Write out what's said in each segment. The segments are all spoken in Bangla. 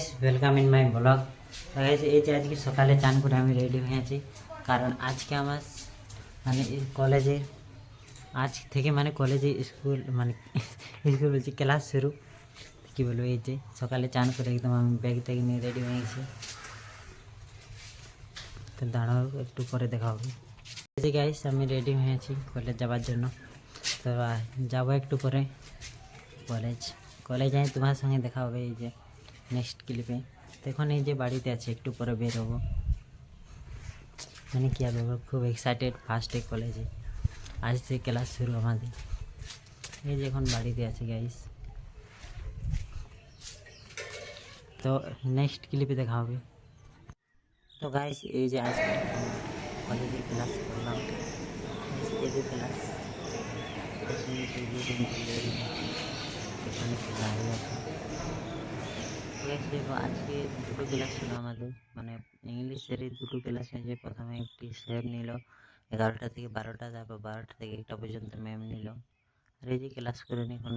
Guys welcome in my blog. Guys এই যে আজকে সকালে চান করে আমি রেডি হয়ে আছি, কারণ আজকে আমার মানে কলেজে আজ থেকে মানে কলেজে স্কুল মানে স্কুল বলছি ক্লাস শুরু। কী বলবো, এই যে সকালে চান করে একদম আমি ব্যাগ ট্যাগ নিয়ে রেডি হয়ে গেছি। তো দাঁড়াও, একটু পরে দেখা হবে। এই যে গাইস আমি রেডি হয়ে আছি কলেজ যাওয়ার জন্য। তো যাবো একটু পরে কলেজ। কলেজ যাই তোমার সঙ্গে দেখা হবে এই যে নেক্সট ক্লিপে। তো এখন এই যে বাড়িতে আছে, একটু পরে বের হবো। মানে কী আর বলবো, খুব এক্সাইটেড। ফার্স্ট ডে কলেজে, আজ থেকে ক্লাস শুরু আমাদের। এই যে এখন বাড়িতে আছি গাইস। তো নেক্সট ক্লিপে দেখা হবে। তো গাইস এই যে আজকে কলেজে ক্লাস করলাম। এই যে ক্লাস এখানে দাঁড়িয়ে আছে। দেখো আজকে দুটো ক্লাস ছিল আমাদের, মানে ইংলিশের দুটো ক্লাস হয়েছে। প্রথমে একটি স্যার নিল 11টা থেকে 12টা, তারপর 12টা থেকে 1টা পর্যন্ত ম্যাম নিল। আর এই যে ক্লাস করে নিয়ে এখন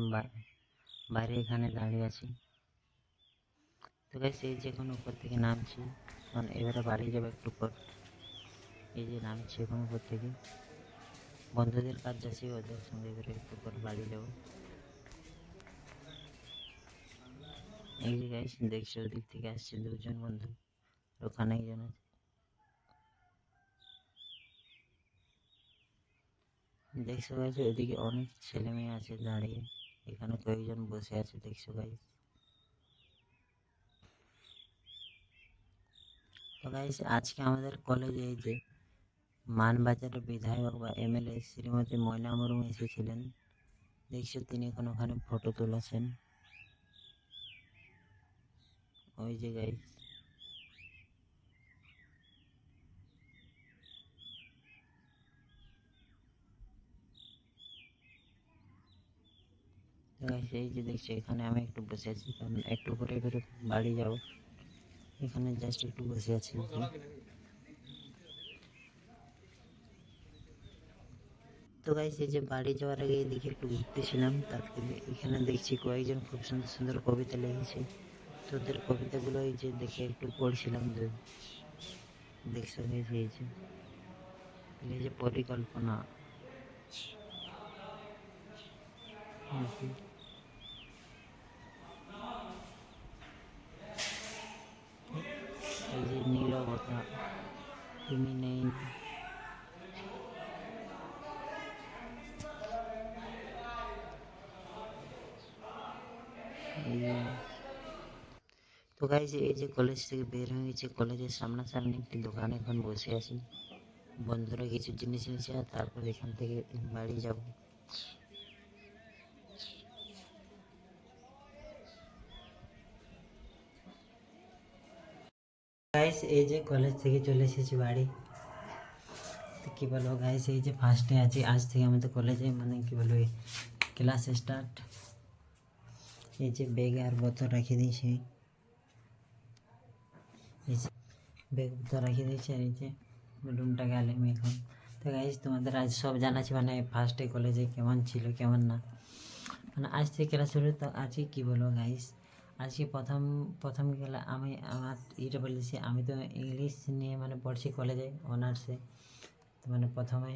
বাইরে এখানে দাঁড়িয়ে আছি। তো গাইস এই যে এখন উপর থেকে নামছি, কারণ এবারে বাড়ি যাবো একটু পর। এই যে নামছি এখন উপর থেকে, বন্ধুদের কাজ যাচ্ছি, ওদের সঙ্গে এবারে একটু পর বাড়ি যাবো। এই যে গাইস দেখছি ওদিক থেকে আসছে দুজন বন্ধু, ওখানে একজন আছে। দেখছো গাইস ওইদিকে অনেক ছেলে মেয়ে আছে দাঁড়িয়ে, এখানে কয়েকজন বসে আছে দেখছো গাইস। তো গাইস আজকে আমাদের কলেজে এই যে মানবাজারের বিধায়ক বা এমএলএ শ্রীমতী ময়না মুর্মু এসেছিলেন। দেখছো তিনি এখন ওখানে ফটো তুলেছেন, ওই যে গাইস। এই যে দেখছি এখানে আমি একটু বসে আছি, কারণ একটু পরে এবারে বাড়ি যাবো। এখানে জাস্ট একটু বসে আছি। তো গাইস এই যে বাড়ি যাওয়ার আগে এদিকে একটু ঘুরতেছিলাম, তারপরে এখানে দেখছি কয়েকজন খুব সুন্দর সুন্দর কবিতা লিখেছে। তো ওদের কবিতাগুলো এই যে দেখে একটু পড়ছিলাম। দেখছো গাইস এই যে পরিকল্পনা, এই যে নীরবতা, তুমি নেই। তো গাইস এই যে কলেজ থেকে বের হয়ে গেছে, কলেজের সামনাসামনি একটি দোকানে এখন বসে আছি। বন্ধুরা কিছু জিনিস নিয়েছে, আর তারপর এখান থেকে বাড়ি যাব। গাইস এই যে কলেজ থেকে চলে এসেছি বাড়ি। তো কী বলবো গাইস, এই যে ফার্স্টে আছি, আজ থেকে আমাদের কলেজে মানে কী বলবো ক্লাস স্টার্ট। এই যে ব্যাগ আর বোতল রেখে দিয়েছি, এই যে ব্যাগ বোতল রেখে দিয়েছি, আর এই যে রুমটা গেলাম এখন। তো গাইস তোমাদের আজ সব জানাচ্ছি, মানে ফার্স্টে কলেজে কেমন ছিল কেমন না, মানে আজ থেকে ক্লাস শুরু। তো আজকে কী বলবো গাইস, আজকে প্রথম গেলে আমি আমার এটা বলেছি, আমি তো ইংলিশ নিয়ে মানে পড়ছি কলেজে অনার্সে। তো মানে প্রথমে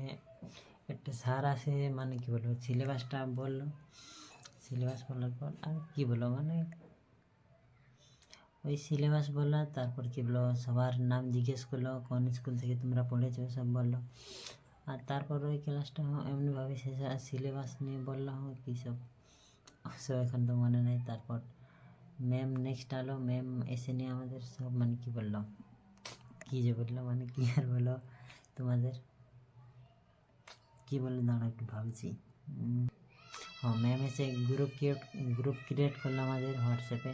একটা স্যার আসে, মানে কী বলবো সিলেবাসটা বললো। সিলেবাস বলার পর আর কী বলবো, মানে ওই সিলেবাস বললো, তারপর কী বললো সবার নাম জিজ্ঞেস করলো, কোন স্কুল থেকে তোমরা পড়েছো সব বললো। আর তারপর ওই ক্লাসটা এমনিভাবে শেষ, আর সিলেবাস নিয়ে বললো কী সব এখন তো মনে নেই। তারপর ম্যাম নেক্সট আলো, ম্যাম এসে নিয়ে আমাদের সব মানে কী বললো, কী যে বললো, মানে কী আর বলো তোমাদের, কী বললো দাঁড়া একটু ভাবছি। হ্যাঁ ম্যাম এসে গ্রুপ ক্রিয়েট করলো আমাদের হোয়াটসঅ্যাপে,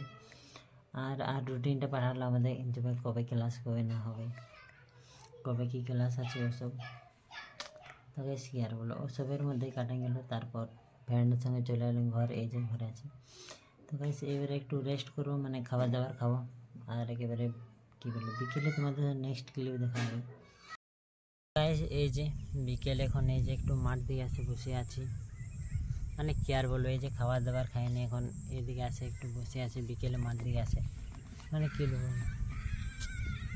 আর রুটিনটা পাঠালো আমাদের যে কবে ক্লাস কবে না হবে, কবে কী ক্লাস আছে ওসব। তো বেশ কী আর বলো, ওসবের মধ্যেই কাটা গেলো। তারপর ফ্রেন্ডের সঙ্গে চলে এলাম ঘর, এই যে ঘরে আছে। তো গাইস এবারে একটু রেস্ট করবো, মানে খাবার দাবার খাবো, আর একেবারে কী বলবো বিকেলে তোমাদের নেক্সট ক্লিপ দেখা হবে। গাইস এই যে বিকেল, এখন এই যে একটু মাঠ দিয়ে আসে বসে আছি, মানে কী আর বলবো, এই যে খাবার দাবার খাইনি, এখন এদিকে আসে একটু বসে আছি, বিকেলে মাঠ দিকে আসে। মানে কী বলবো,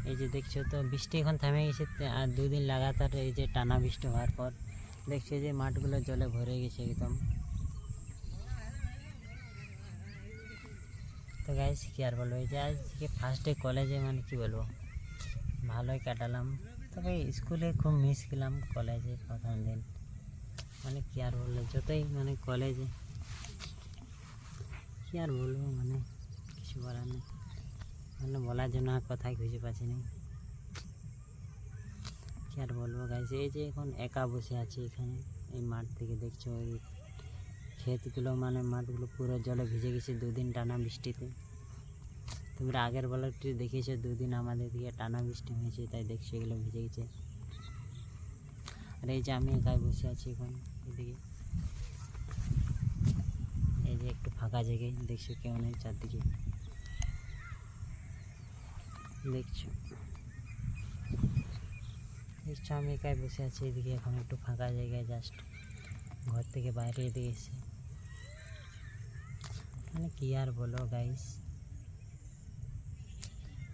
এই যে দেখছো তো বৃষ্টি এখন থেমে গেছে, আর 2 দিন লাগাতার এই যে টানা বৃষ্টি হওয়ার পর দেখছো যে মাঠগুলো জলে ভরে গেছে একদম। তো গাইস কী আর বলবো, এই যে আজকে ফার্স্ট ডে কলেজে মানে কী বলবো, ভালোই কাটালাম। তবে স্কুলে খুব মিস করলাম, কলেজে প্রথম দিন মানে কী আর বলবো, যতই মানে কলেজে কী আর বলবো, মানে কিছু বলার নেই, মানে বলার জন্য আর কথাই খুঁজে পাচ্ছি না। কী আর বলবো গাইস, এই যে এখন একা বসে আছি এখানে এই মাঠ থেকে দেখছো এই ক্ষেতগুলো মানে মাঠগুলো পুরো জলে ভিজে গেছে 2 দিন টানা বৃষ্টিতে। তোমরা আগের ব্লগটি দেখিয়েছো 2 দিন আমাদের দিকে টানা বৃষ্টি হয়েছে, তাই দেখছো এগুলো ভিজে গেছে। আর এই যে আমি একাই বসে আছি এখন এদিকে, এই যে একটু ফাঁকা জায়গায় দেখছো কেউ নেই চারদিকে, দেখছো দেখছো আমি একাই বসে আছি এদিকে এখন একটু ফাঁকা জায়গায়, জাস্ট ঘর থেকে বাইরে এদিকে এসে। মানে কী আর বলো গাইস,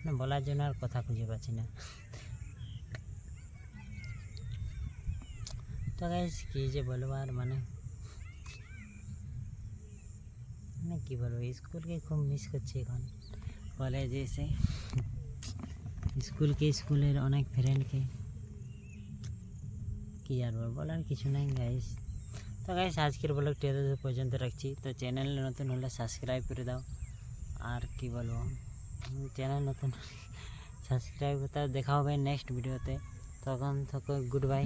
না বলার জন্য আর কথা খুঁজে পাচ্ছি না। তো গাইস কী যে বলবো আর, মানে মানে কী বলবো, স্কুলকে খুব মিস করছি এখন কলেজে এসে, স্কুলকে স্কুলের অনেক ফ্রেন্ডকে, কী আর বলবো, বলার কিছু নাই গাইস। তো গাইস আজকের ব্লগটি এত পর্যন্ত রাখছি। তো চ্যানেলে নতুন হলে সাবস্ক্রাইব করে দাও, আর কি বলবো, চ্যানেল নতুন সাবস্ক্রাইব করতে দেখা হবে নেক্সট ভিডিওতে, তখন থাকো গুড বাই।